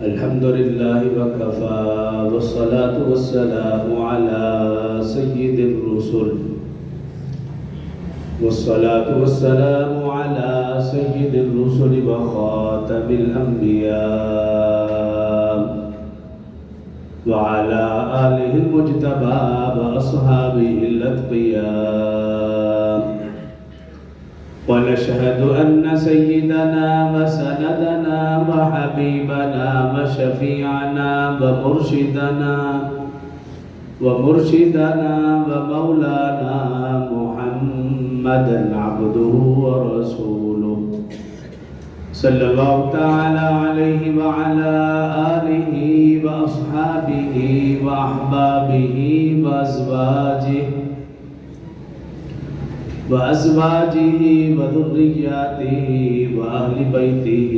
الحمد لله وكفى والصلاة والسلام على سيد الرسل والصلاة والسلام على سيد الرسل وخاتم الأنبياء وعلى آله المجتبى وأصحابه الأتقياء ونشهد أن سيدنا وسندنا وحبيبنا وشفيعنا ومرشدنا ومولانا محمدا عبده ورسوله صلى الله تعالى عليه وعلى آله وأصحابه وأحبابه وأزواجه وذرياته وأهل بيته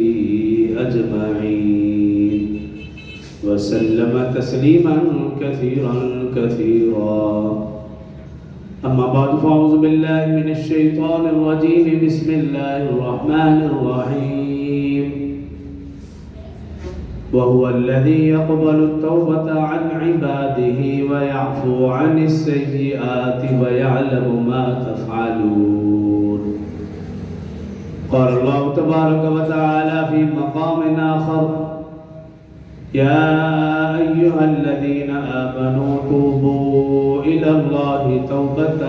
أجمعين وسلم تسليما كثيرا كثيرا. أما بعد فأعوذ بالله من الشيطان الرجيم. بسم الله الرحمن الرحيم. وهو الذي يقبل التوبة عن عباده ويعفو عن السيئات ويعلم ما تفعلون. قال الله تبارك وتعالى في مقام آخر: يا أيها الذين آمنوا توبوا إلى الله توبة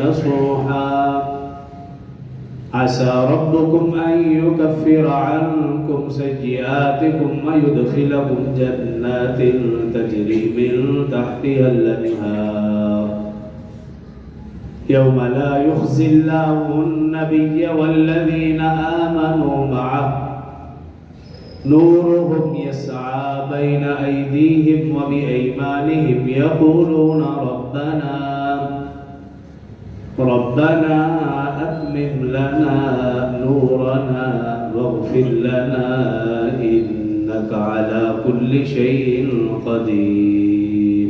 نصوحا عسى ربكم أن يكفر عنكم سيئاتكم ويدخلكم جنات تجري من تحتها الأنهار يوم لا يخزي الله النبي والذين آمنوا معه نورهم يسعى بين أيديهم وبأيمانهم يقولون ربنا أتمم لنا نورنا واغفر لنا إنك على كل شيء قدير.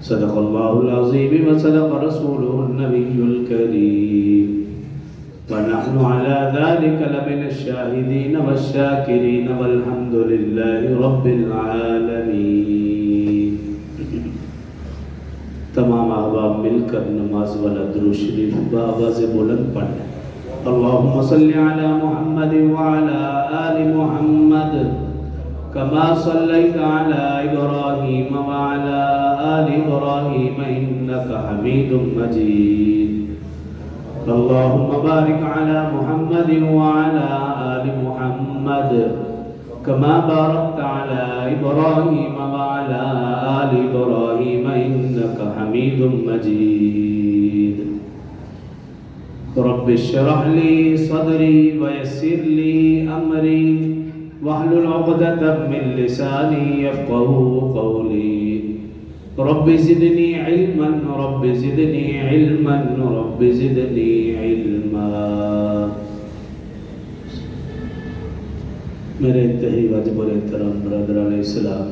صدق الله العظيم وصدق رسوله النبي الكريم ونحن على ذلك لمن الشاهدين والشاكرين والحمد لله رب العالمين. تمام احباب مل کر نماز والا درود شریف بآواز بلند پڑھیں. اللهم صل على محمد وعلى آل محمد كما صليت على إبراهيم وعلى آل إبراهيم إنك حميد مجيد. اللهم بارك على محمد وعلى آل محمد كما باركت على إبراهيم وعلى آل إبراهيم إنك حميد مجيد. رب اشرح لي صدري ويسر لي أمري واحلل عقدة من لساني يفقهوا قولي. رب زدني علما رب زدني علما رب زدني علما. میرے انتہائی واجب الاحترام برادران اسلام،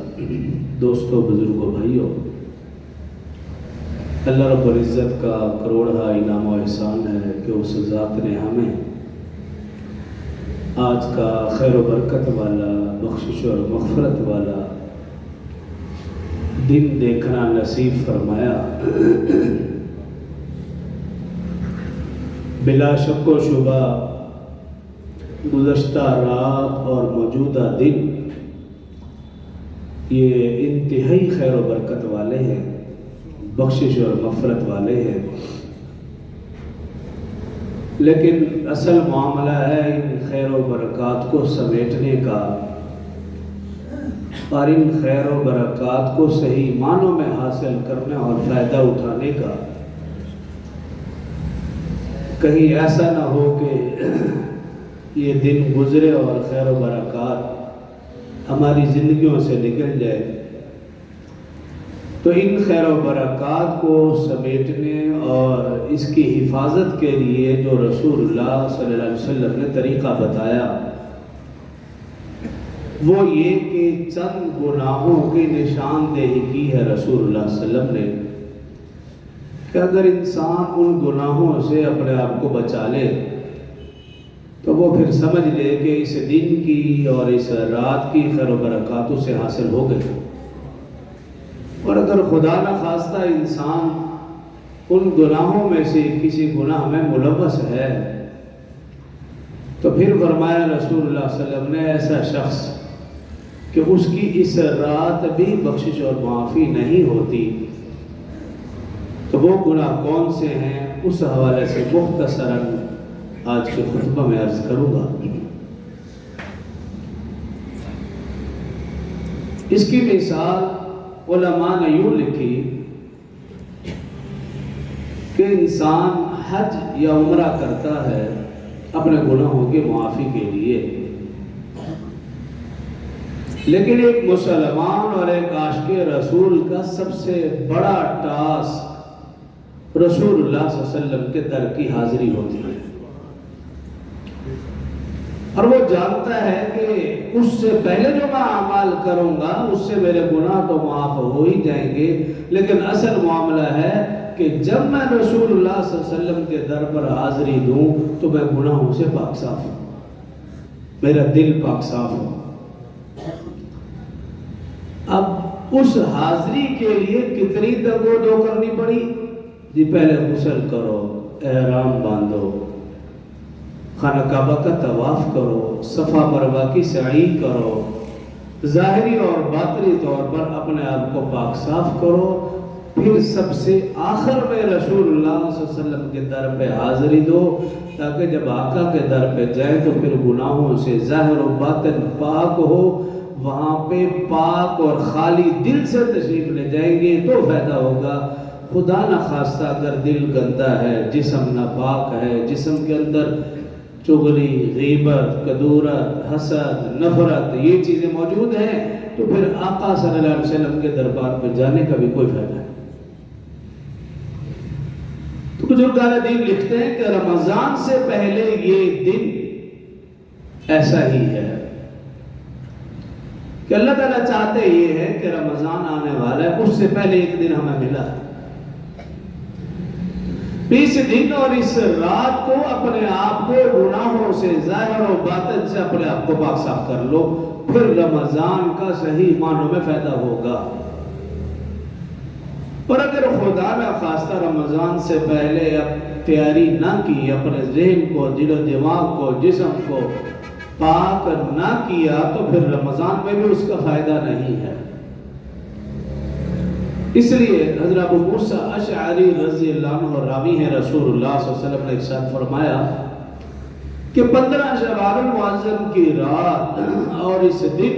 دوستوں، بزرگوں، بھائیوں، اللہ رب العزت کا کروڑہ انعام و احسان ہے کہ اس ذات نے ہمیں آج کا خیر و برکت والا، بخشش اور مغفرت والا دن دیکھنا نصیب فرمایا. بلا شک و شبہ گزشتہ رات اور موجودہ دن یہ انتہائی خیر و برکت والے ہیں، بخشش اور مغفرت والے ہیں. لیکن اصل معاملہ ہے ان خیر و برکات کو سمیٹنے کا اور ان خیر و برکات کو صحیح معنوں میں حاصل کرنے اور فائدہ اٹھانے کا. کہیں ایسا نہ ہو کہ یہ دن گزرے اور خیر و برکات ہماری زندگیوں سے نکل جائے. تو ان خیر و برکات کو سمیٹنے اور اس کی حفاظت کے لیے جو رسول اللہ صلی اللہ علیہ وسلم نے طریقہ بتایا وہ یہ کہ چند گناہوں کی نشاندہی کی ہے رسول اللہ صلی اللہ علیہ وسلم نے کہ اگر انسان ان گناہوں سے اپنے آپ کو بچا لے تو وہ پھر سمجھ لے کہ اس دن کی اور اس رات کی خیر و برکات اسے حاصل ہو گئی. اور اگر خدا نہ خواستہ انسان ان گناہوں میں سے کسی گناہ میں ملوث ہے تو پھر فرمایا رسول اللہ صلی اللہ علیہ وسلم نے ایسا شخص کہ اس کی اس رات بھی بخشش اور معافی نہیں ہوتی. تو وہ گناہ کون سے ہیں اس حوالے سے مختصراً آج کے خطبہ میں عرض کروں گا. اس کی مثال علماء نے یوں لکھی کہ انسان حج یا عمرہ کرتا ہے اپنے گناہوں کی معافی کے لیے، لیکن ایک مسلمان اور ایک عاشق رسول کا سب سے بڑا ٹاسک رسول اللہ صلی اللہ علیہ وسلم کے در کی حاضری ہوتی ہے. اور وہ جانتا ہے کہ اس سے پہلے جو میں اعمال کروں گا اس سے میرے گناہ تو معاف ہو ہی جائیں گے، لیکن اصل معاملہ ہے کہ جب میں رسول اللہ صلی اللہ علیہ وسلم کے در پر حاضری دوں تو میں گناہوں سے پاک صاف ہوں، میرا دل پاک صاف ہو. اب اس حاضری کے لیے کتنی دگو دو کرنی پڑی جی؟ پہلے غسل کرو، احرام باندھو، خانہ کعبہ کا طواف کرو، صفا مروہ کی سعی کرو، ظاہری اور باطنی طور پر اپنے آپ کو پاک صاف کرو، پھر سب سے آخر میں رسول اللہ صلی اللہ علیہ وسلم کے در پہ حاضری دو تاکہ جب آقا کے در پہ جائے تو پھر گناہوں سے ظاہر و باطن پاک ہو. وہاں پہ پاک اور خالی دل سے تشریف لے جائیں گے تو فائدہ ہوگا. خدا نہ خواستہ اگر دل گندا ہے، جسم ناپاک ہے، جسم کے اندر چغلی، غیبت، کدورت، حسد، نفرت یہ چیزیں موجود ہیں تو پھر آقا صلی اللہ علیہ وسلم کے دربار پہ جانے کا بھی کوئی فائدہ نہیں. تو بزرگان دین لکھتے ہیں کہ رمضان سے پہلے یہ دن ایسا ہی ہے کہ اللہ تعالیٰ چاہتے یہ ہے کہ رمضان آنے والا ہے، اس سے پہلے ایک دن ہمیں ملا. اس دن اور اس رات کو اپنے آپ کو گناہوں سے ظاہر و باطن سے اپنے آپ کو پاک صاف کر لو، پھر رمضان کا صحیح معنوں میں فائدہ ہوگا. اور اگر خدا نہ خواستہ رمضان سے پہلے اب تیاری نہ کی، اپنے ذہن کو، دل و دماغ کو، جسم کو پاک نہ کیا تو پھر رمضان میں بھی اس کا فائدہ نہیں ہے. اس لیے حضرت ابو موسیٰ اشعری رضی اللہ عنہ راوی ہیں، رسول اللہ صلی اللہ علیہ وسلم نے ارشاد فرمایا کہ 15 شوال المعظم کی رات اور اس دن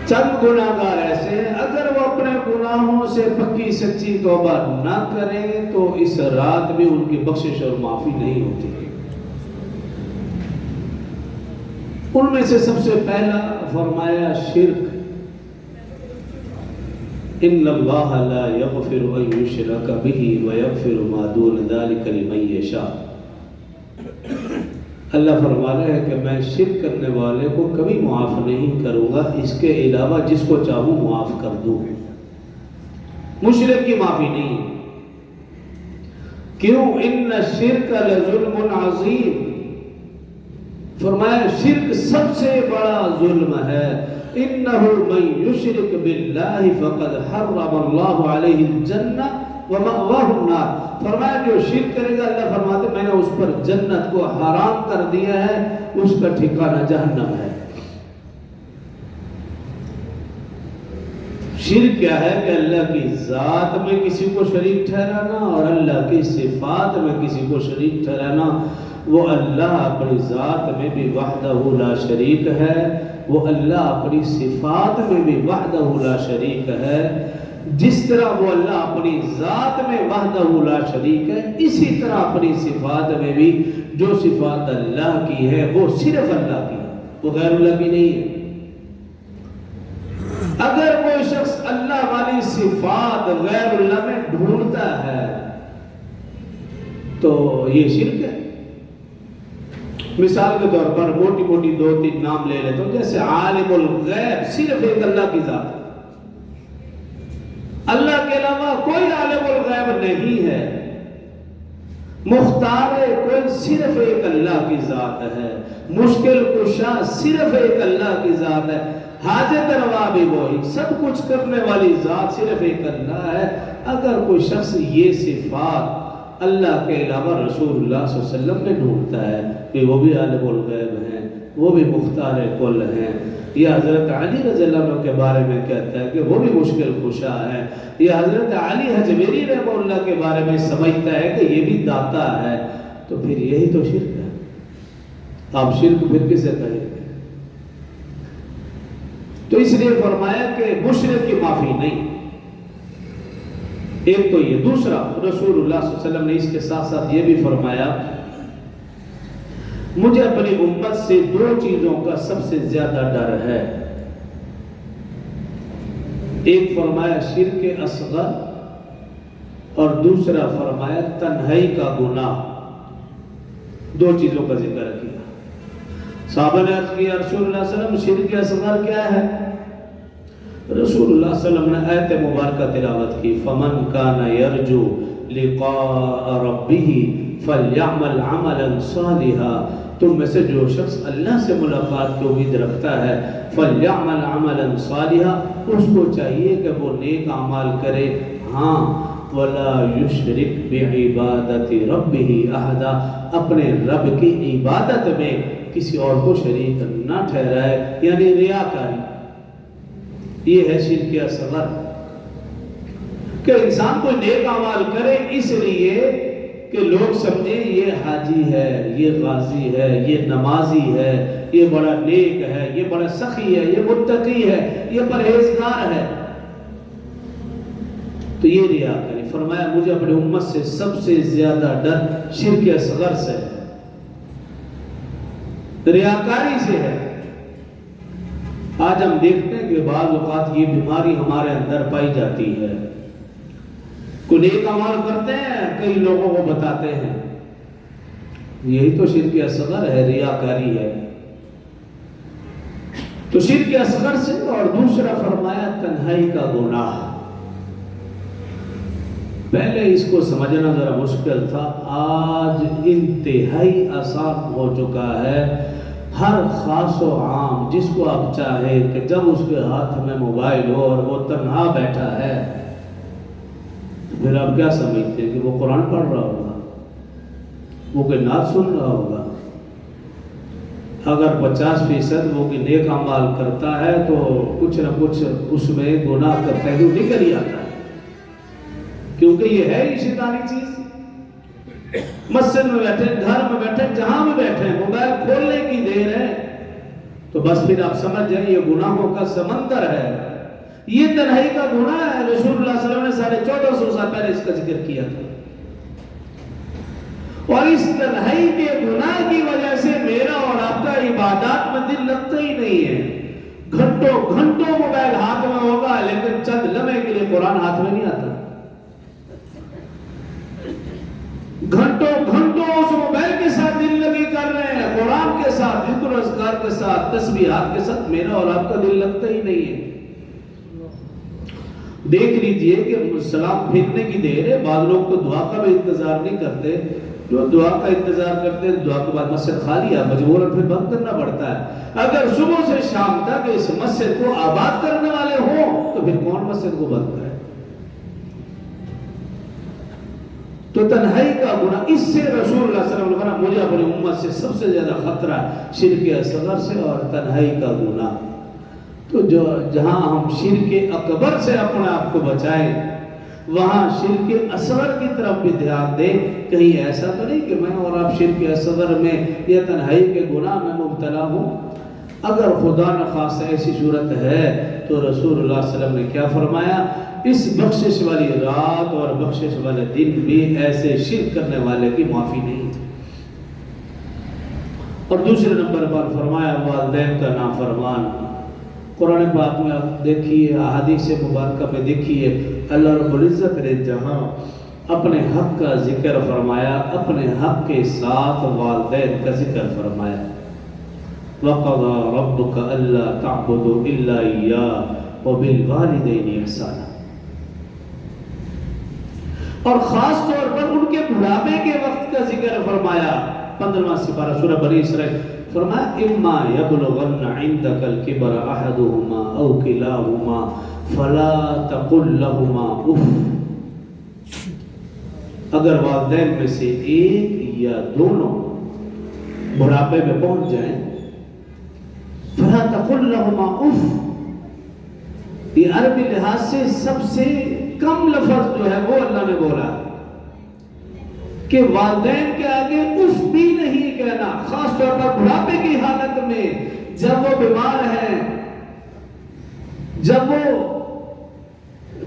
چند گناہگار ایسے ہیں اگر وہ اپنے گناہوں سے پکی سچی توبہ نہ کریں تو اس رات بھی ان کی بخشش اور معافی نہیں ہوتی. ان میں سے سب سے پہلا فرمایا شرک. ان اللہ لا یغفر ان یشرک بہ ویغفر ما دون ذلک لمن یشاء. اللہ فرما رہا ہے کہ میں شرک کرنے والے کو کبھی معاف نہیں کروں گا، اس کے علاوہ جس کو چاہوں معاف کر دوں. مشرک کی معافی نہیں. کیوں؟ ان الشرک لظلم عظیم. فرمایا شرک سب سے بڑا ظلم ہے. انہ من یشرک باللہ فقد حرم اللہ علیہ الجنہ ومأواہ النار. فرمایا جو شرک کرے گا اللہ فرماتے میں نے اس پر جنت کو حرام کر دیا ہے، اس کا ٹھکانہ جہنم ہے. شرک کیا ہے کہ اللہ کی ذات میں کسی کو شریک ٹھہرانا اور اللہ کی صفات میں کسی کو شریک ٹھہرانا. وہ اللہ اپنی ذات میں بھی وحدہ لا شریک ہے، وہ اللہ اپنی صفات میں بھی وحدہ لا شریک ہے. جس طرح وہ اللہ اپنی ذات میں وحدہ لا شریک ہے، اسی طرح اپنی صفات میں بھی جو صفات اللہ کی ہے وہ صرف اللہ کی ہے، وہ غیر اللہ کی نہیں ہے. اگر کوئی شخص اللہ والی صفات غیر اللہ میں ڈھونڈتا ہے تو یہ شرک ہے. مثال کے طور پر موٹی موٹی 2-3 نام لے لیتا ہوں، جیسے عالم الغیب صرف ایک اللہ کی ذات ہے، اللہ کے علاوہ کوئی عالم الغیب نہیں ہے. مختار کل صرف ایک اللہ کی ذات ہے، مشکل کشا صرف ایک اللہ کی ذات ہے، حاجت روا بھی وہی، سب کچھ کرنے والی ذات صرف ایک اللہ ہے۔ اگر کوئی شخص یہ صفات اللہ کے علاوہ رسول اللہ صلی اللہ علیہ وسلم میں ڈھونڈتا ہے کہ وہ بھی عالم الغیب ہیں، وہ بھی مختار کل ہیں، یا حضرت علی رضی اللہ عنہ کے بارے میں کہتا ہے کہ وہ بھی مشکل کشا ہے، یا حضرت علی حجویری رحمہ اللہ کے بارے میں سمجھتا ہے کہ یہ بھی داتا ہے، تو پھر یہی تو شرک ہے۔ آپ شرک پھر کسے کہیں گے؟ تو اس لیے فرمایا کہ مشرک کی معافی نہیں، ایک تو یہ۔ دوسرا، رسول اللہ صلی اللہ علیہ وسلم نے اس کے ساتھ ساتھ یہ بھی فرمایا مجھے اپنی امت سے دو چیزوں کا سب سے زیادہ ڈر ہے۔ ایک فرمایا شرک اصغر، اور دوسرا فرمایا تنہائی کا گناہ۔ دو چیزوں کا ذکر کیا۔ صحابہ نے عرض کیا رسول اللہ صلی اللہ علیہ وسلم شرک اصغر کیا ہے؟ رسول اللہ صلی اللہ علیہ وسلم نے آیت مبارکہ تلاوت کی، فمن کان یرجو لقاء ربہ فلیعمل عملا صالحا، تم میں سے جو شخص اللہ سے ملاقات کی امید رکھتا ہے فلیعمل عملا صالحا، اس کو چاہیے کہ وہ نیک اعمال کرے، ہاں ولا یشرک بعبادت ربہ احدا، اپنے رب کی عبادت میں کسی اور کو شریک نہ ٹھہرائے، یعنی ریاکاری۔ یہ ہے شرک اصغر، کہ انسان کو نیک اعمال کرے اس لیے کہ لوگ سمجھیں یہ حاجی ہے، یہ غازی ہے، یہ نمازی ہے، یہ بڑا نیک ہے، یہ بڑا سخی ہے، یہ متقی ہے، یہ پرہیزگار ہے، تو یہ ریاکاری۔ فرمایا مجھے اپنی امت سے سب سے زیادہ ڈر شرک اصغر سے ہے، ریاکاری سے ہے۔ آج ہم دیکھتے ہیں کہ بعض اوقات یہ بیماری ہمارے اندر پائی جاتی ہے، کوئی نیک عمل کرتے ہیں، کئی لوگوں کو بتاتے ہیں، یہی تو شرک اصغر ہے، ریاکاری ہے۔ تو شرک اصغر سے، اور دوسرا فرمایا تنہائی کا گناہ۔ پہلے اس کو سمجھنا ذرا مشکل تھا، آج انتہائی آسان ہو چکا ہے۔ ہر خاص و عام جس کو آپ چاہے کہ جب اس کے ہاتھ میں موبائل ہو اور وہ تنہا بیٹھا ہے، پھر آپ کیا سمجھتے ہیں کہ وہ قرآن پڑھ رہا ہوگا، وہ کوئی نعت سن رہا ہوگا؟ اگر 50% وہ کوئی نیک اعمال کرتا ہے تو کچھ نہ کچھ اس میں گناہ کا پہلو نکل ہی آتا ہے، کیونکہ یہ ہے ہی شیطانی چیز۔ مسجد میں بیٹھے، گھر میں بیٹھے، جہاں بھی بیٹھے، موبائل کھولنے کی دیر ہے تو بس پھر آپ سمجھ جائیں یہ گناہوں کا سمندر ہے، یہ تنہائی کا گناہ ہے۔ رسول اللہ صلی اللہ علیہ وسلم نے 1400 سال پہلے اس کا ذکر کیا تھا، اور اس تنہائی کے گناہ کی وجہ سے میرا اور آپ کا عبادات میں دل لگتا ہی نہیں ہے۔ گھنٹوں گھنٹوں موبائل ہاتھ میں ہوگا لیکن چند لمحے کے لیے قرآن ہاتھ میں نہیں آتا، گھنٹوں گھنٹوں اس موبائل کے ساتھ دل لگی کر رہے ہیں، قرآن کے ساتھ، ذکر و اذکار کے ساتھ، تسبیحات کے ساتھ میرا اور آپ کا دل لگتا ہی نہیں ہے۔ دیکھ لیجئے کہ سلام پھیرنے کی دیر ہے، بعض لوگ تو دعا کا بھی انتظار نہیں کرتے، جو دعا کا انتظار کرتے ہیں دعا کے بعد مسجد خالی ہے، مجبوراً پھر بند کرنا پڑتا ہے۔ اگر صبح سے شام تک اس مسجد کو آباد کرنے والے ہوں تو پھر کون مسجد کو بند کرے؟ تو تنہائی کا گناہ، اس سے رسول اللہ صلی اللہ علیہ وسلم مجھے اپنی امت سے سب سے زیادہ خطرہ شرک اصغر سے اور تنہائی کا گناہ۔ تو جہاں ہم شرک اکبر سے اپنے آپ کو بچائیں، وہاں شرک اصغر کی طرف بھی دھیان دیں۔ کہیں ایسا تو نہیں کہ میں اور آپ شرک اصغر میں یا تنہائی کے گناہ میں مبتلا ہوں۔ اگر خدا نخواستہ ایسی صورت ہے تو رسول اللہ صلی اللہ علیہ وسلم نے کیا فرمایا؟ اس بخشش والی رات اور بخشش والے دن بھی ایسے شرک کرنے والے کی معافی نہیں۔ اور دوسرے نمبر پر فرمایا والدین کا نافرمان۔ قرآن پاک میں آپ دیکھیے، احادیث مبارکہ میں دیکھیے، اللہ رب العزت نے جہاں اپنے حق کا ذکر فرمایا، اپنے حق کے ساتھ والدین کا ذکر فرمایا۔ وَقَضَى رَبُّكَ أَلَّا تَعْبُدُوا إِلَّا إِيَّاهُ وَبِالْوَالِدَيْنِ إِحْسَانًا۔ اور خاص طور پر ان کے بڑھاپے کے وقت کا ذکر فرمایا 15واں سپارہ سورہ بنی اسرائیل، فرمایا اما یبلغن عندک الکبر احدہما او کلاہما فلا تقل لہما اف، اگر والدین میں سے ایک یا دونوں بڑھاپے میں پہنچ جائیں، فلا تقل لہما اف، یہ عربی لحاظ سے سب سے کم لفظ جو ہے وہ اللہ نے بولا کہ والدین کے آگے اف بھی نہیں کہنا، خاص طور پر بڑھاپے کی حالت میں، جب وہ بیمار ہیں، جب وہ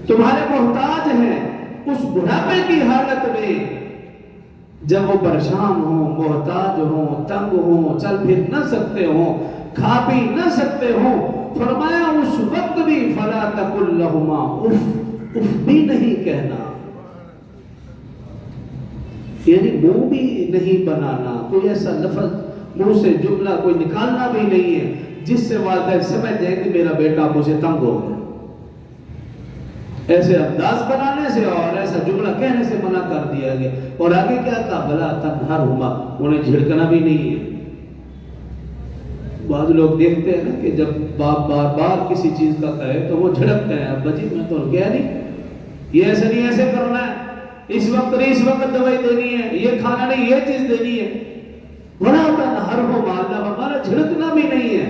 تمہارے محتاج ہیں، اس بڑھاپے کی حالت میں جب وہ پریشان ہوں، محتاج ہوں، تنگ ہوں، چل پھر نہ سکتے ہوں، کھا پی نہ سکتے ہوں، فرمایا اس وقت بھی فلا تقل لہما اف، اف بھی نہیں کہنا، یعنی منہ بھی نہیں بنانا، کوئی ایسا لفظ منہ سے جملہ کوئی نکالنا بھی نہیں ہے جس سے والدین سمجھ جائیں کہ میرا بیٹا مجھے تنگ ہو گیا۔ ایسے انداز بنانے سے اور ایسا جملہ کہنے سے منع کر دیا گیا، اور آگے کیا کہا بلا تنہرہما، انہیں جھڑکنا بھی نہیں ہے۔ بعض لوگ دیکھتے ہیں نا کہ جب باپ بار بار کسی چیز کا کہے تو وہ جھڑکتے ہیں، ابا جی میں تو کہہ نہیں، یہ ایسے نہیں، ایسے کرنا ہے، اس وقت نہیں، اس وقت دوائی دینی ہے، یہ کھانا نہیں، یہ چیز دینی ہے، وَلَا تَنْهَرْهُمَا، اللہ ہمارا جھڑکنا بھی نہیں ہے۔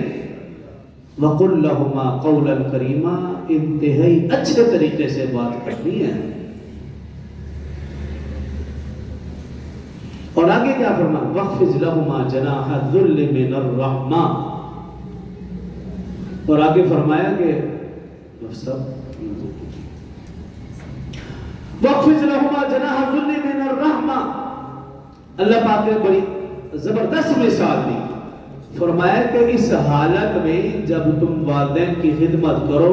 وَقُلْ لَهُمَا قَوْلًا كَرِيمًا، انتہائی اچھے طریقے سے بات کرنی ہے۔ اور آگے کیا فرمایا؟ وَخْفِضْ لَهُمَا جَنَاحَ الذُّلِّ مِنَ الرَّحْمَةِ، اور آگے فرمایا کہ وَخْفِضْ لَهُمَا جَنَاحَ الذُّلِّ مِنَ الرَّحْمَةِ، اللہ پاک نے بڑی زبردست مثال دی، فرمایا کہ اس حالت میں جب تم والدین کی خدمت کرو،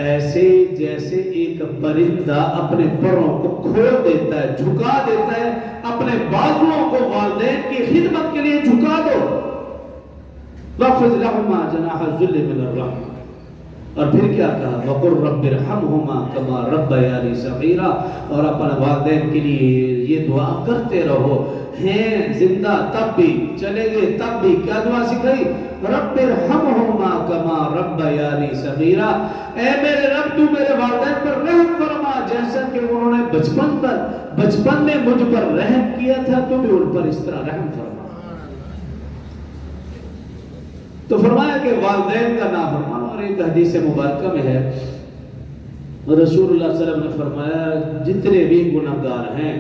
ایسے جیسے ایک پرندہ اپنے پروں کو کھول دیتا ہے، جھکا دیتا ہے، اپنے بازوؤں کو والدین کی خدمت کے لیے جھکا دو۔ وَخْفِضْ لَهُمَا جَنَاحَ الذُّلِّ مِنَ الرَّحْمَةِ، اور پھر کیا کہا؟ وَقُلْ رَبِّ ارْحَمْهُمَا كَمَا رَبَّيَانِي صَغِيرًا، اور اپنے والدین کے لیے یہ دعا کرتے رہو، ہیں زندہ تب بھی، چلے گئے تب بھی، کیا دعا سکھائی؟ رب ارحمہما کما ربیانی صغیرا، اے میرے رب تو میرے والدین پر رحم فرما جیسا کہ انہوں نے بچپن میں مجھ پر رحم کیا تھا، تو بھی ان پر اس طرح رحم فرما۔ تو فرمایا کہ والدین کا نافرمان، اور ایک حدیث مبارکہ میں ہے رسول اللہ صلی اللہ علیہ وسلم نے فرمایا جتنے بھی گناہگار ہیں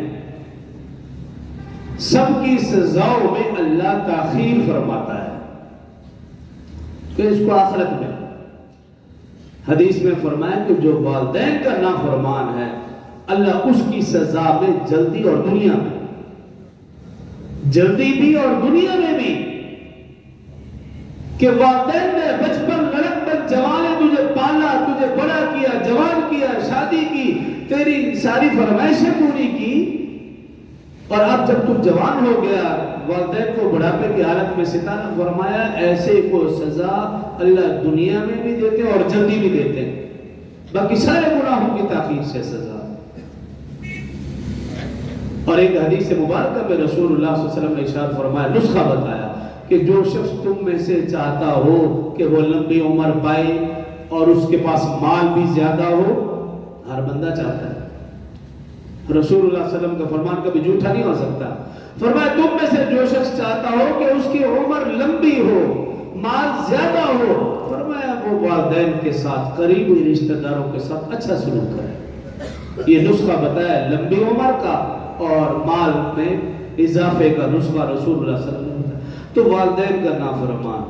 سب کی سزاؤں میں اللہ تاخیر فرماتا ہے، کہ اس کو آخرت میں، حدیث میں فرمایا کہ جو والدین کا نافرمان ہے اللہ اس کی سزا میں جلدی اور دنیا میں، جلدی بھی اور دنیا میں بھی، کہ والدین نے بچپن لڑکپن جوانے تجھے پالا، تجھے بڑا کیا، جوان کیا، شادی کی، تیری ساری فرمائشیں پوری کی، اور اب جب تم جوان ہو گیا والدین کو بڑھاپے کی حالت میں ستانا، فرمایا ایسے کو سزا اللہ دنیا میں بھی دیتے اور جلدی بھی دیتے، باقی سارے گناہوں کی تاخیر سے سزا۔ اور ایک حدیث مبارکہ میں رسول اللہ صلی اللہ علیہ وسلم نے ارشاد فرمایا، نسخہ بتایا کہ جو شخص تم میں سے چاہتا ہو کہ وہ لمبی عمر پائے اور اس کے پاس مال بھی زیادہ ہو، ہر بندہ چاہتا ہے، رسول اللہ صلی اللہ علیہ وسلم کا فرمان کبھی جھوٹا نہیں ہو سکتا، فرمایا تم میں سے جو شخص چاہتا ہو کہ اس کی عمر لمبی ہو، مال زیادہ ہو، فرمایا وہ والدین کے ساتھ، قریبی رشتہ داروں کے ساتھ اچھا سلوک کرے۔ یہ نسخہ بتایا لمبی عمر کا اور مال میں اضافے کا نسخہ رسول اللہ صلی اللہ علیہ وسلم نے بتایا۔ تو والدین کا نافرمان،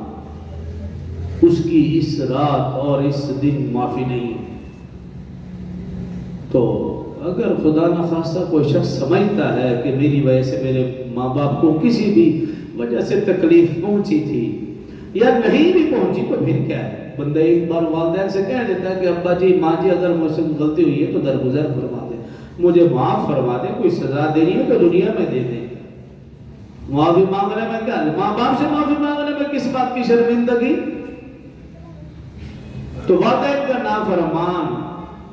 اس کی اس رات اور اس دن معافی نہیں۔ تو اگر خدا نخواستہ کوئی شخص سمجھتا ہے کہ میری وجہ سے میرے ماں باپ کو کسی بھی وجہ سے تکلیف پہنچی تھی یا نہیں بھی پہنچی، تو پھر کیا ہے، بندہ ایک بار والدین سے کہہ دیتا ہے کہ ابا جی ماں جی اگر مجھ سے غلطی ہوئی ہے تو درگزر فرما دیں، مجھے معاف فرما دیں، کوئی سزا دینی ہے تو دنیا میں دے دیں، معافی مانگنے میں کیا ہے، ماں باپ سے معافی مانگنے میں کس بات کی شرمندگی۔ تو والدین کا نافرمان،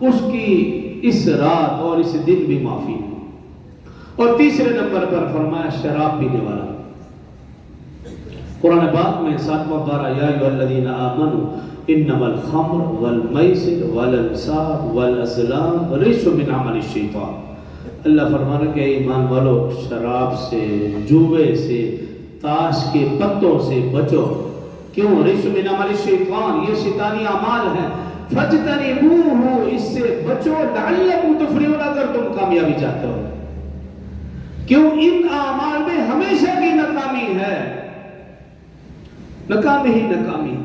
اس کی اس رات اور اس دن بھی معافی ہے۔ اور تیسرے نمبر پر فرمایا شراب پینے والا. قرآن پاک میں 7واں پارہ یا ایھا الذین آمنوا انما الخمر والمیسر والانصاب والازلام رجس من عمل الشیطان. اللہ فرمانا کہ ایمان والو شراب سے، جوے سے، تاش کے پتوں سے بچو. کیوں؟ رجس من عمل الشیطان، یہ شیطانی اعمال ہیں. فاجتنبوہ، اس سے بچو. لعلکم تفلحون، اگر تم کامیابی چاہتے ہو. کیوں؟ ان اعمال میں ہمیشہ کی ناکامی ہے، ناکامی ہی ناکامی.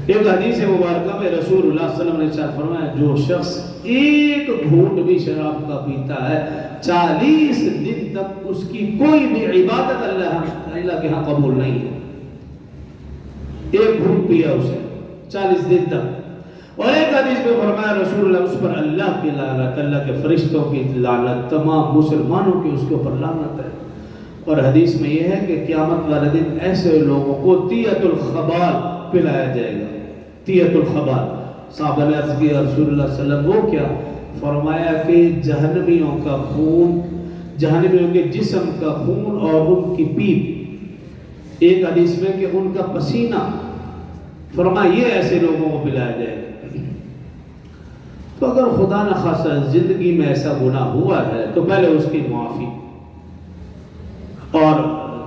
ایک حدیث مبارکہ میں رسول اللہ صلی اللہ علیہ وسلم نے ارشاد فرمایا جو شخص ایک گھونٹ بھی شراب کا پیتا ہے 40 دن تک اس کی کوئی بھی عبادت اللہ کے ہاں قبول نہیں ہے. ایک گھونٹ پیا اسے 40 دن تک. اور ایک حدیث میں فرمایا رسول اللہ اس پر اللہ کی لعنت، اللہ کے فرشتوں کی لعنت، تمام مسلمانوں کی اس کے اوپر لعنت ہے. اور حدیث میں یہ ہے کہ قیامت والے دن ایسے لوگوں کو تیۃ الخبال پلایا جائے گا. تیۃ الخبال. صحابہ نے عرض کیا رسول اللہ صلی اللہ علیہ وسلم وہ کیا؟ فرمایا کہ جہنمیوں کا خون، جہنمیوں کے جسم کا خون اور ان کی پیپ. ایک حدیث میں کہ ان کا پسینہ. فرمایا یہ ایسے لوگوں کو پلایا جائے گا. تو اگر خدا نخواستہ زندگی میں ایسا گناہ ہوا ہے تو پہلے اس کی معافی. اور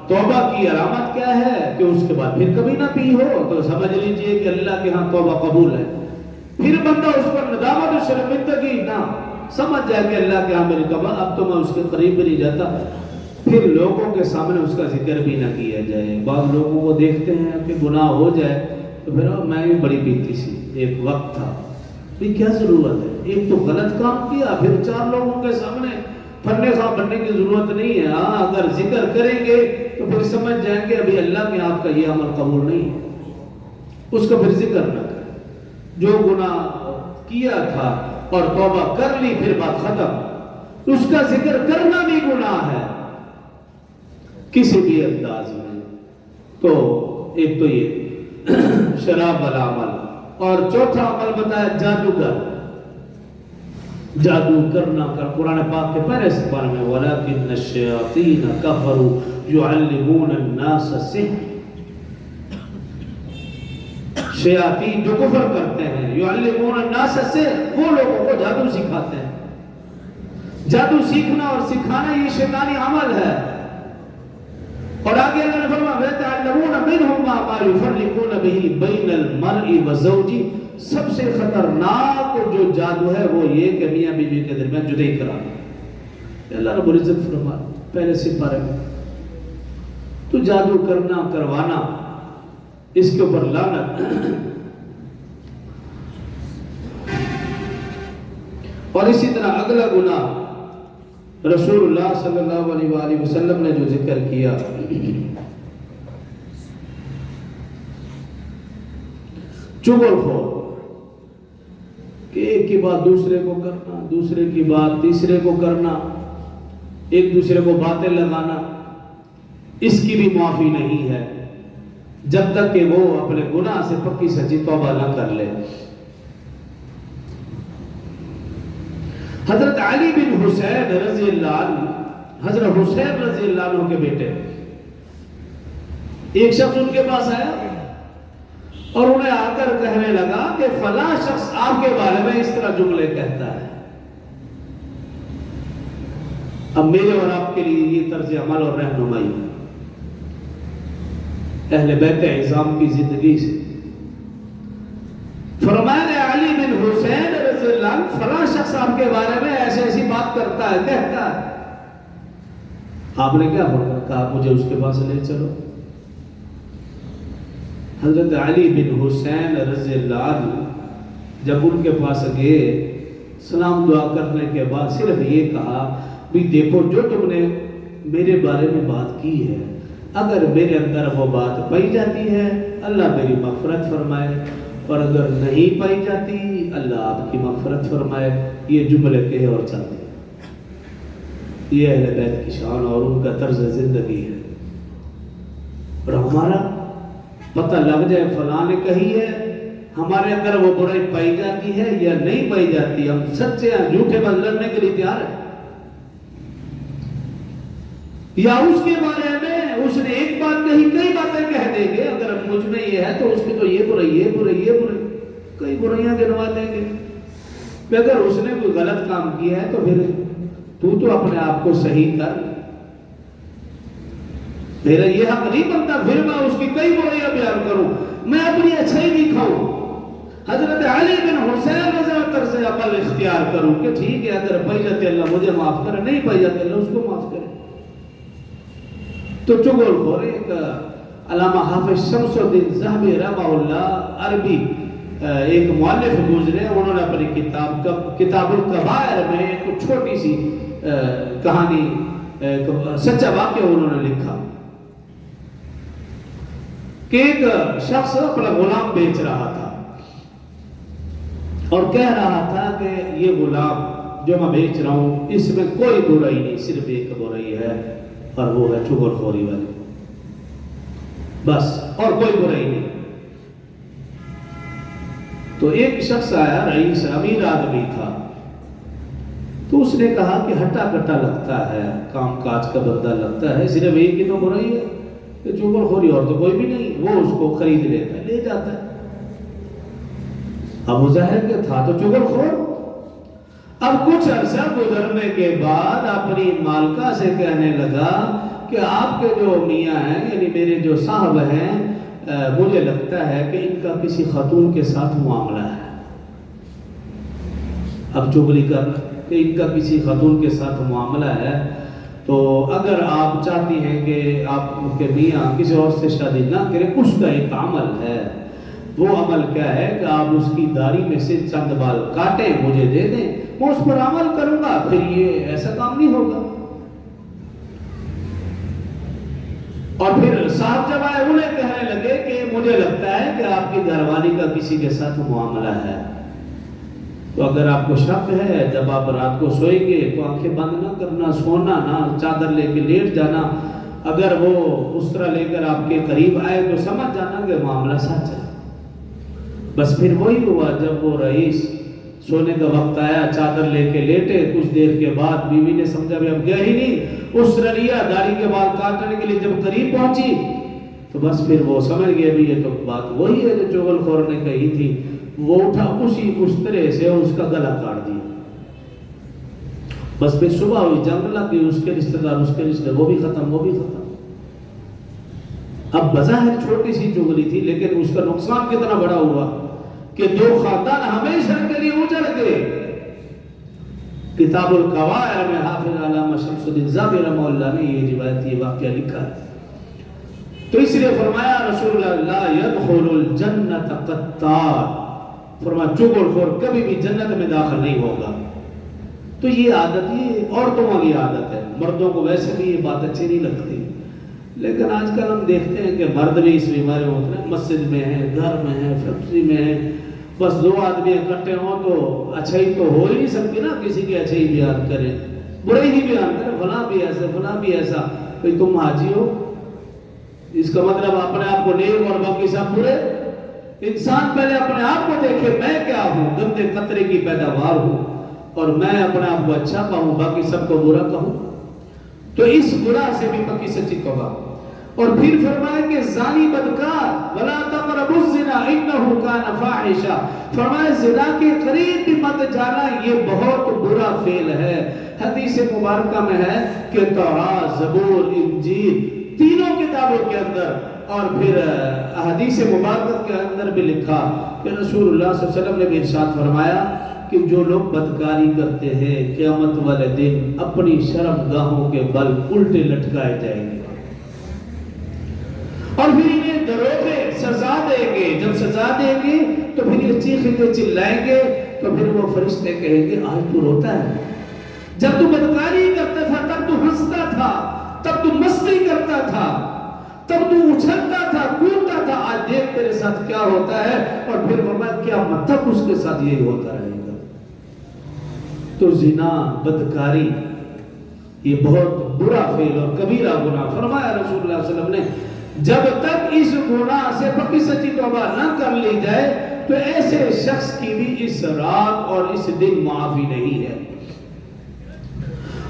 توبہ کی علامت کیا ہے کہ اس کے بعد پھر کبھی نہ پی ہو تو سمجھ لیجئے کہ اللہ کے ہاں توبہ قبول ہے. پھر بندہ اس پر ندامت و شرمندگی نہ سمجھ جائے کہ اللہ کے ہاں میری توبہ، اب تو میں اس کے قریب بھی نہیں جاتا. پھر لوگوں کے سامنے اس کا ذکر بھی نہ کیا جائے. بعض لوگوں کو دیکھتے ہیں کہ گناہ ہو جائے تو پھر میں بھی بڑی پیتی سی، ایک وقت تھا. یہ کیا ضرورت ہے؟ ایک تو غلط کام کیا، پھر 4 لوگوں کے سامنے پھرنے خواہ بننے کی ضرورت نہیں ہے. ہاں اگر ذکر کریں گے تو پھر سمجھ جائیں گے ابھی اللہ کے آپ کا یہ عمل قبول نہیں ہے. اس کا پھر ذکر نہ کریں. جو گناہ کیا تھا اور توبہ کر لی پھر بات ختم. اس کا ذکر کرنا بھی گناہ ہے کسی بھی انداز میں. تو ایک تو یہ شراب والا عمل. اور چوتھا عمل بتایا جادوگر، جادو کرنا کر. قرآن پاک کے پہلے سپارے میں وَلَكِنَّ الشَّيَاطِينَ كَفَرُوا يُعَلِّمُونَ النَّاسَ السِّحْرَ. شیاطین جو کفر کرتے ہیں یعلمون الناس السحر، وہ لوگوں کو جادو سکھاتے ہیں. جادو سیکھنا اور سکھانا یہ شیطانی عمل ہے. اور آگے اللہ نے فرمایا وَيَتَعَلَّمُونَ مِنْهُمْ مَا يُفَرِّقُونَ بِهِ بَيْنَ الْمَرْءِ وَزَوْجِهِ. سب سے خطرناک جو جادو ہے وہ یہ کہ میاں بیوی کے درمیان جدائی کرانا. اللہ رب العزت فرمایا پہلے سپارے میں تو جادو کرنا کروانا اس کے اوپر لعنت. اور اسی طرح اگلا گناہ رسول اللہ صلی اللہ علیہ وآلہ وسلم نے جو ذکر کیا چغل خور، کہ ایک کی بات دوسرے کو کرنا، دوسرے کی بات تیسرے کو کرنا، ایک دوسرے کو باتیں لگانا. اس کی بھی معافی نہیں ہے جب تک کہ وہ اپنے گناہ سے پکی سچی توبہ نہ کر لے. حضرت علی بن حسین رضی اللہ عنہ، حضرت حسین رضی اللہ عنہ کے بیٹے، ایک شخص ان کے پاس آیا اور انہیں آ کر کہنے لگا کہ فلاں شخص آپ کے بارے میں اس طرح جملے کہتا ہے. اب میرے اور آپ کے لیے یہ طرز عمل اور رہنمائی اہل بیت اعظام کی زندگی سے. فرمایا علی بن حسین رضی اللہ عنہ فلاں شخص آپ کے بارے میں ایسے ایسی بات کرتا ہے، کہتا ہے. آپ نے کیا فرمایا؟ کہا مجھے اس کے پاس لے چلو. حضرت علی بن حسین رضی اللہ عنہ جب ان کے پاس گئے، سلام دعا کرنے کے بعد صرف یہ کہا بھی دیکھو جو تم نے میرے بارے میں بات کی ہے، اگر میرے اندر وہ بات پائی جاتی ہے اللہ میری مغفرت فرمائے، اور اگر نہیں پائی جاتی اللہ آپ کی مغفرت فرمائے. یہ جملے کہے اور چلتے ہیں. یہ اہل بیت کی شان اور ان کا طرز زندگی ہے. اور ہمارا پتہ لگ جائے فلاں نے کہی ہے، ہمارے اندر وہ برائی پائی جاتی ہے یا نہیں پائی جاتی، ہم سچے ہیں جھوٹے پر لڑنے کے لیے تیار ہیں. یا اس کے بارے میں اس نے ایک بات کہی کئی باتیں کہہ دیں گے، اگر مجھ میں یہ ہے تو اس کی تو یہ برائی، یہ برائی، یہ برائی، کئی برائیاں گنوا دیں گے۔ کہ اگر اس نے کوئی غلط کام کیا ہے تو پھر تو اپنے آپ کو صحیح کر، میرا یہ حق نہیں بنتا پھر میں اس کی کئی برائیاں بیان کروں، میں اپنی اچھائی نہیں کھاؤں۔ حضرت علی بن حسین رضی اللہ سے عمل اختیار کروں کہ ٹھیک ہے اگر پائی جاتے اللہ مجھے معاف کرے، نہیں پائی جاتے اللہ اس کو معاف کرے۔ تو چغل خور ایک علامہ حافظ شمس الدین ذہبی رحمہ اللہ عربی ایک مؤلف گزرے، انہوں نے اپنی کتاب الکبائر میں ایک چھوٹی سی کہانی، سچا واقعہ انہوں نے لکھا کہ ایک شخص اپنا غلام بیچ رہا تھا اور کہہ رہا تھا کہ یہ غلام جو میں بیچ رہا ہوں اس میں کوئی برائی نہیں، صرف ایک برائی ہے اور وہ ہے چغل خوری والی، بس اور کوئی برائی نہیں۔ تو ایک شخص آیا، رئیس امیر آدمی تھا، تو اس نے کہا کہ ہٹا کٹا لگتا ہے، کام کاج کا بندہ لگتا ہے، صرف ایک ہی تو برائی ہے کہ چغل خوری، اور تو کوئی بھی نہیں، وہ اس کو خرید لیتا ہے، لے جاتا ہے۔ اب ظاہر کہ تھا تو چغل خور۔ اب کچھ عرصہ گزرنے کے بعد اپنی مالکہ سے کہنے لگا کہ آپ کے جو میاں ہیں یعنی میرے جو صاحب ہیں، مجھے لگتا ہے کہ ان کا کسی خاتون کے ساتھ معاملہ ہے۔ اب چغلی کر کہ ان کا کسی خاتون کے ساتھ معاملہ ہے، تو اگر آپ چاہتی ہیں کہ آپ کے میاں کسی اور سے شادی نہ کریں، اس کا ایک عمل ہے، وہ عمل کیا ہے کہ آپ اس کی داڑھی میں سے چند بال کاٹیں، مجھے دے دیں، میں اس پر عمل کروں گا، پھر یہ ایسا کام نہیں ہوگا۔ اور پھر صاحب جب آئے انہیں کہنے لگے کہ مجھے لگتا ہے کہ آپ کی گھر والی کا کسی کے ساتھ معاملہ ہے، تو اگر آپ کو شک ہے جب آپ رات کو سوئیں گے تو آنکھیں بند نہ کرنا، سونا نہ، چادر لے کے لیٹ جانا، اگر وہ اس طرح لے کر آپ کے قریب آئے تو سمجھ جانا کہ معاملہ سچ ہے۔ بس پھر وہی ہوا، جب وہ رئیس سونے کا وقت آیا، چادر لے کے لیٹے، کچھ دیر کے بعد بیوی نے سمجھا بھی اب گیا ہی نہیں، اس رلیہ داڑھی کے بال کاٹنے کے لیے جب قریب پہنچی تو بس پھر وہ سمجھ گیا بھی یہ تو بات وہی ہے جو چغل خور نے کہی تھی۔ وہ اٹھا اسی اس طرح سے اس کا گلا کاٹ دیا۔ بس پھر صبح ہوئی، جنگ لگ گئی، اس کے رشتہ دار اس کے رشتہ، وہ بھی ختم، وہ بھی ختم۔ اب بظاہر چھوٹی سی چغلی تھی لیکن اس کا نقصان کتنا بڑا ہوا کہ دو خاندان ہمیشہ کے لیے اجڑ گئے۔ کتاب الکبائر میں حافظ علامہ شمس الدین ذہبی رحمہ اللہ نے یہ روایت، یہ واقعہ لکھا ہے۔ تو اس لیے فرمایا رسول اللہ لا يدخل الجنت قطار، فرمایا چغل خور کبھی بھی جنت میں داخل نہیں ہوگا۔ تو یہ عادت، یہ عورتوں والی عادت ہے، مردوں کو ویسے بھی یہ بات اچھی نہیں لگتی، لیکن آج کل ہم دیکھتے ہیں کہ مرد بھی اس بیماری میں ہوتے ہیں، مسجد میں ہیں، گھر میں ہیں، فیکٹری میں ہیں، بس دو آدمی اکٹھے ہوں تو اچھائی تو ہو ہی نہیں سکتی نا، کسی کی اچھائی بیان کریں، برائی ہی بیان کریں، فلاں بھی ایسا فلاں بھی ایسا، بھئی تم حاجی ہو، اس کا مطلب اپنے آپ کو نیک اور باقی سب برے؟ انسان پہلے اپنے آپ کو دیکھے، میں کیا ہوں، گندے قطرے کی پیداوار ہوں، اور میں اپنے آپ کو اچھا کہوں، باقی سب کو برا کہوں؟ تو اس گناہ سے بھی پکی سچی توبہ۔ اور پھر فرمایا کہ زانی بدکار ولا تقربوا الزنا انه كان فاحشا، فرمایا زنا کے قریب بھی مت جانا، یہ بہت برا فعل ہے۔ حدیث مبارکہ میں ہے کہ تورات، زبور، انجیل تینوں کتابوں کے اندر اور پھر حدیث مبارکہ کے اندر بھی لکھا کہ رسول اللہ صلی اللہ علیہ وسلم نے بھی ارشاد فرمایا کہ جو لوگ بدکاری کرتے ہیں قیامت والے دن اپنی شرم گاہوں کے بل الٹے لٹکائے جائیں گے، اور پھر انہیں دروغے سزا دیں گے۔ جب سزا دیں گے تو پھر یہ چیخیں گے، چلائیں گے، تو پھر وہ فرشتے کہیں گے آج تو روتا ہے، جب تو بدکاری کرتا تھا تب تو ہنستا تھا، تب تو مستی کرتا تھا، تب تو اچھلتا تھا، کودتا تھا، آج دیکھ تیرے ساتھ کیا ہوتا ہے۔ اور پھر فرمایا کیا مطلب اس کے ساتھ یہی ہوتا رہے گا۔ تو زنا، بدکاری یہ بہت برا فعل اور کبیرہ گناہ، فرمایا رسول اللہ صلی اللہ علیہ وسلم نے جب تک اس گناہ سے پکی سچی توبہ نہ کر لی جائے تو ایسے شخص کی بھی اس رات اور اس دن معافی نہیں ہے۔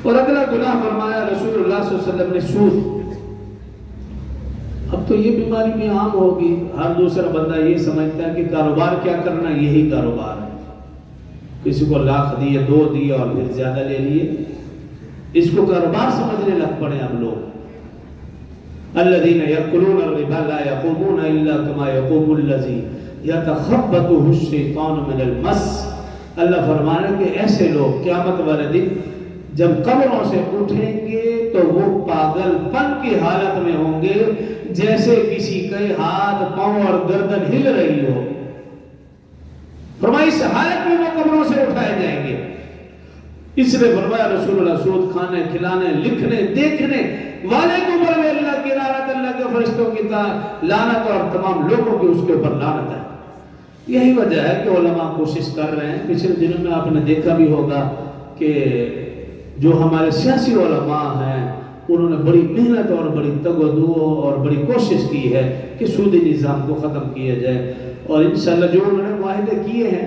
اور اگلا گناہ فرمایا رسول اللہ صلی اللہ علیہ وسلم نے سود۔ اب تو یہ بیماری بھی عام ہوگی، ہر دوسرا بندہ یہ سمجھتا ہے کہ کاروبار کیا کرنا یہی کاروبار ہے، کسی کو لاکھ دیے 2 دیے اور پھر زیادہ لے لیے، اس کو کاروبار سمجھنے لگ پڑے اب لوگ۔ الذین یأکلون الربا لا یقومون الا کما یقوم الذی یتخبطہ الشیطان من المس۔ اللہ فرمانا کہ ایسے لوگ قیامت والے دن جب قبروں سے اٹھیں گے تو وہ پاگل پن کی حالت میں ہوں گے، جیسے کسی کے ہاتھ پاؤں اور گردن ہل رہی ہو۔ فرمایا اس حالت میں وہ قبروں سے اٹھائے جائیں گے۔ اس لیے فرمایا رسول اللہ سود کھانے کھلانے لکھنے دیکھنے والے کو اوپر میں اللہ کی لعنت، اللہ کے فرشتوں کی لعنت اور تمام لوگوں کی اس کے اوپر لعنت ہے۔ یہی وجہ ہے کہ علماء کوشش کر رہے ہیں۔ پچھلے دنوں میں آپ نے دیکھا بھی ہوگا کہ جو ہمارے سیاسی علماء ہیں انہوں نے بڑی محنت اور بڑی تگ و دو اور بڑی کوشش کی ہے کہ سودی نظام کو ختم کیا جائے، اور انشاءاللہ جو انہوں نے معاہدے کیے ہیں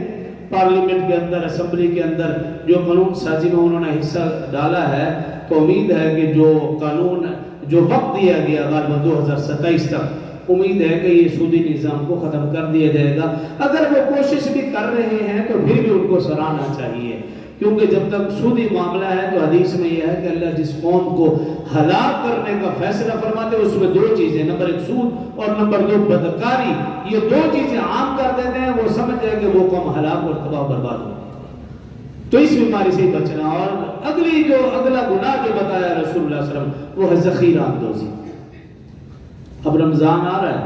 پارلیمنٹ کے اندر، اسمبلی کے اندر جو قانون سازی میں انہوں نے حصہ ڈالا ہے، تو امید ہے کہ جو قانون جو وقت دیا گیا غالباً 2027 تک، امید ہے کہ یہ سودی نظام کو ختم کر دیا جائے گا۔ اگر وہ کوشش بھی کر رہے ہیں تو پھر بھی ان کو سراہنا چاہیے، کیونکہ جب تک سودی معاملہ ہے تو حدیث میں یہ ہے کہ اللہ جس قوم کو ہلاک کرنے کا فیصلہ فرماتے ہیں اس میں 2 چیزیں، نمبر 1 سود اور نمبر 2 بدکاری، یہ 2 چیزیں عام کر دیتے ہیں، وہ سمجھ جائے کہ وہ قوم ہلاک اور تباہ برباد ہو۔ تو اس بیماری سے بچنا۔ اور اگلا گناہ جو بتایا رسول اللہ صلی اللہ علیہ وسلم وہ ہے ذخیرہ اندوزی۔ اب رمضان آ رہا ہے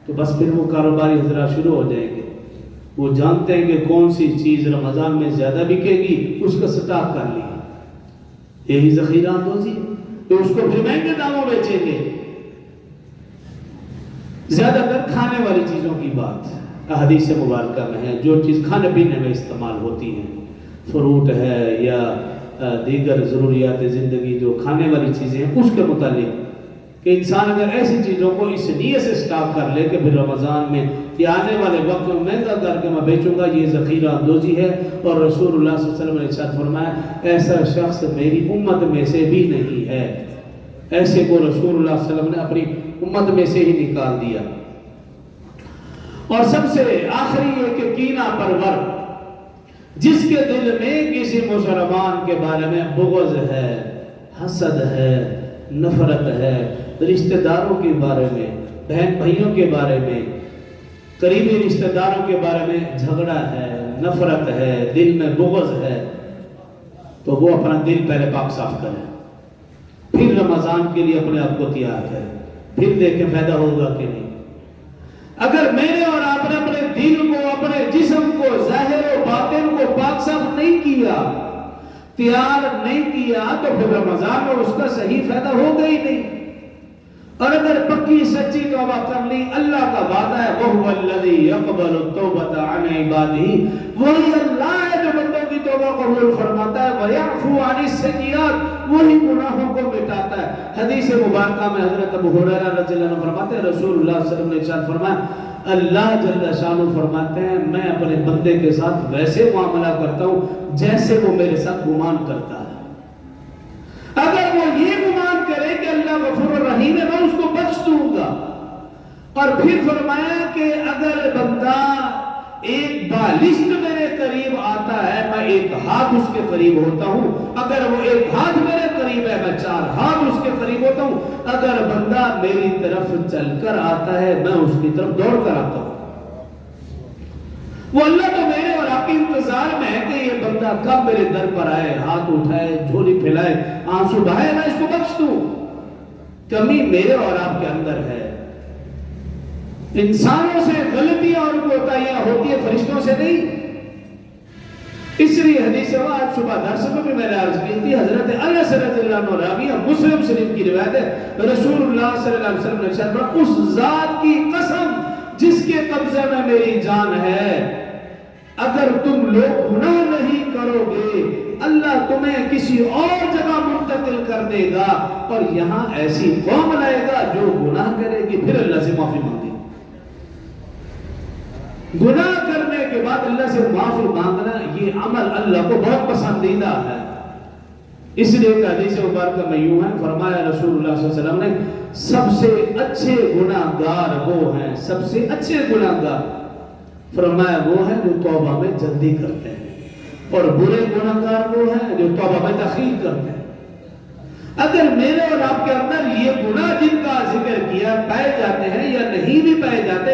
تو بس پھر وہ کاروباری حضرات شروع ہو جائیں گے، وہ جانتے ہیں کہ کون سی چیز رمضان میں زیادہ بکے گی، اس کا سٹاک کر لیا، یہی ذخیرہ اندوزی، تو اس کو پھر مہنگے داموں بیچیں گے۔ زیادہ تر کھانے والی چیزوں کی بات احادیث مبارکہ میں ہے، جو چیز کھانے پینے میں استعمال ہوتی ہے، فروٹ ہے یا دیگر ضروریات زندگی جو کھانے والی چیزیں ہیں، اس کے متعلق کہ انسان اگر ایسی چیزوں کو اس نیت سے سٹاک کر لے کہ پھر رمضان میں یا آنے والے وقت میں مہنگا کر کے میں بیچوں گا، یہ ذخیرہ اندوزی ہے۔ اور رسول اللہ صلی اللہ علیہ وسلم نے ارشاد فرمایا ایسا شخص میری امت میں سے بھی نہیں ہے، ایسے کو رسول اللہ صلی اللہ علیہ وسلم نے اپنی امت میں سے ہی نکال دیا۔ اور سب سے آخری یہ کہ کینہ پرور، جس کے دل میں کسی مسلمان کے بارے میں بغض ہے، حسد ہے، نفرت ہے، رشتہ داروں کے بارے میں، بہن بھائیوں کے بارے میں، قریبی رشتہ داروں کے بارے میں جھگڑا ہے، نفرت ہے، دل میں بغض ہے، تو وہ اپنا دل پہلے پاک صاف کرے، پھر رمضان کے لیے اپنے آپ کو تیار کرے، پھر دیکھیں فائدہ ہوگا کہ نہیں۔ اگر میں نے اور آپ نے اپنے دل کو، اپنے جسم کو، ظاہر و باطن کو پاک صاف نہیں کیا، تیار نہیں کیا، تو پھر رمضان میں اس کا صحیح فائدہ ہوگا ہی نہیں۔ اور اگر پکی سچی توبہ کر لی، اللہ کا وعدہ ہے وَهُوَ الَّذِي يَقْبَلُ التَّوْبَةَ عَنْ عِبَادِهِ، وہی اللہ ہے جو بندوں کی توبہ قبول فرماتا ہے، وَيَعْفُو عَنِ السَّيِّئَاتِ، وہی گناہوں کو مٹاتا ہے۔ حدیث مبارکہ میں حضرت ابو ہریرہ رضی اللہ عنہ فرماتے ہیں رسول اللہ صلی اللہ علیہ وسلم نے ارشاد فرمایا اللہ جل شانہ فرماتے ہیں میں اپنے بندے کے ساتھ ویسے معاملہ کرتا ہوں جیسے وہ میرے ساتھ گمان کرتا ہے۔ اگر وہ یہ گمان کرے کہ اللہ غفور الرحیم ہے، میں اس کو بخش دوں گا۔ اور پھر فرمایا کہ اگر بندہ ایک بالشت میرے قریب آتا ہے، میں 1 ہاتھ اس کے قریب ہوتا ہوں، اگر وہ 1 ہاتھ میرے قریب ہے، میں 4 ہاتھ اس کے قریب ہوتا ہوں، اگر بندہ میری طرف چل کر آتا ہے، میں اس کی طرف دوڑ کر آتا ہوں۔ وہ اللہ تو میرے اور آپ کے انتظار میں ہے کہ یہ بندہ کب میرے در پر آئے، ہاتھ اٹھائے، جھولی پھیلائے، آنسو بہائے، میں اس کو بخش دوں۔ کمی میرے اور آپ کے اندر ہے۔ انسانوں سے غلطیاں اور کوتاہیاں ہوتی ہیں، فرشتوں سے نہیں۔ اس لیے حدیث آج صبح درس میں بھی میں نے عرض کی تھی، حضرت انس رضی اللہ عنہ راوی ہے، مسلم شریف کی روایت ہے، رسول اللہ صلی اللہ علیہ وسلم نے ارشاد فرمایا اس ذات کی قسم جس کے قبضے میں میری جان ہے، اگر تم لوگ گناہ نہیں کرو گے اللہ تمہیں کسی اور جگہ منتقل کر دے گا اور یہاں ایسی قوم لائے گا جو گناہ کرے گی، پھر اللہ سے معافی مانگے۔ گناہ کرنے کے بعد اللہ سے معافی مانگنا یہ عمل اللہ کو بہت پسندیدہ ہے۔ اس لیے کہ حدیث مبارکہ میں یوں ہے، فرمایا رسول اللہ صلی اللہ علیہ وسلم نے سب سے اچھے گناہگار وہ ہیں، سب سے اچھے گناہگار فرمایا وہ ہیں جو توبہ میں جلدی کرتے ہیں، اور برے گناہگار وہ ہیں جو توبہ میں تاخیر کرتے ہیں۔ اگر میرے اور آپ کے اندر یہ گناہ جن کا ذکر کیا پائے جاتے ہیں یا نہیں بھی پائے جاتے،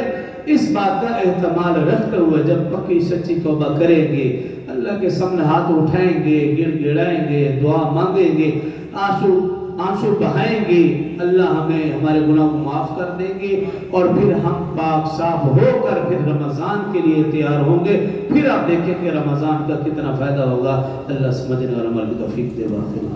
اس بات کا احتمال رکھتے ہوئے جب پکی سچی توبہ کریں گے، اللہ کے سامنے ہاتھ اٹھائیں گے، گڑ گڑائیں گے، دعا مانگیں گے، آنسو بہائیں گے، اللہ ہمیں ہمارے گناہ کو معاف کر دیں گے، اور پھر ہم پاک صاف ہو کر پھر رمضان کے لیے تیار ہوں گے۔ پھر آپ دیکھیں کہ رمضان کا کتنا فائدہ ہوگا۔ اللہ سمجھنے اور عمل کی توفیق دے۔ باقی